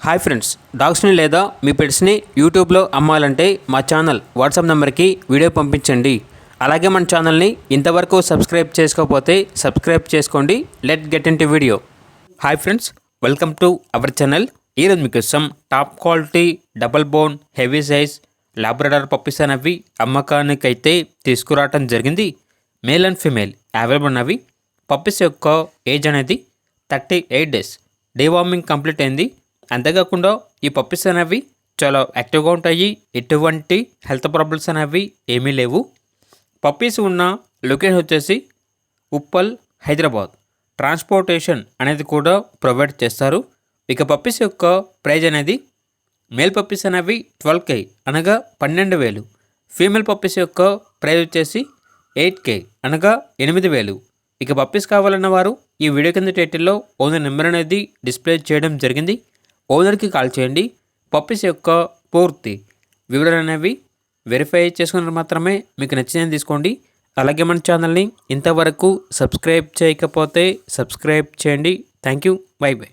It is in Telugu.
హాయ్ ఫ్రెండ్స్, డాగ్స్ని లేదా మీ పెట్స్ని యూట్యూబ్లో అమ్మాలంటే మా ఛానల్ వాట్సాప్ నెంబర్కి వీడియో పంపించండి. అలాగే మన ఛానల్ని ఇంతవరకు సబ్స్క్రైబ్ చేసుకోకపోతే సబ్స్క్రైబ్ చేసుకోండి. Let get in to video. Hi friends, welcome to our channel. ఈరోజు మీకోసం top quality double bone heavy size Labrador puppies అనేవి అమ్మకానికైతే తీసుకురావటం జరిగింది. మేల్ అండ్ ఫీమేల్ అవైలబుల్ ఉన్నవి. పప్పీస్ యొక్క ఏజ్ అనేది 38 డేస్. డీవార్మింగ్ కంప్లీట్ అయింది. అంతేకాకుండా ఈ పప్పీస్ అనేవి చాలా యాక్టివ్గా ఉంటాయి. ఎటువంటి హెల్త్ ప్రాబ్లమ్స్ అనేవి ఏమీ లేవు. పప్పీస్ ఉన్న లొకేషన్ వచ్చేసి ఉప్పల్, హైదరాబాద్. ట్రాన్స్పోర్టేషన్ అనేది కూడా ప్రొవైడ్ చేస్తారు. ఇక పప్పీస్ యొక్క ప్రైజ్ అనేది మేల్ పప్పీస్ అనేవి 12K అనగా 12,000. ఫీమేల్ పప్పీస్ యొక్క ప్రైజ్ వచ్చేసి 8K అనగా 8,000. ఇక పప్పీస్ కావాలన్న వారు ఈ వీడియో కింద టైటిల్లో ఓనర్ నెంబర్ అనేది డిస్ప్లే చేయడం జరిగింది. ఓనర్కి కాల్ చేయండి. పప్పీస్ యొక్క పూర్తి వివరాలు అనేవి వెరిఫై చేసుకున్న మాత్రమే మీకు నచ్చిందని తీసుకోండి. అలాగే మన ఛానల్ని ఇంతవరకు సబ్స్క్రైబ్ చేయకపోతే సబ్స్క్రైబ్ చేయండి. Thank you. By by.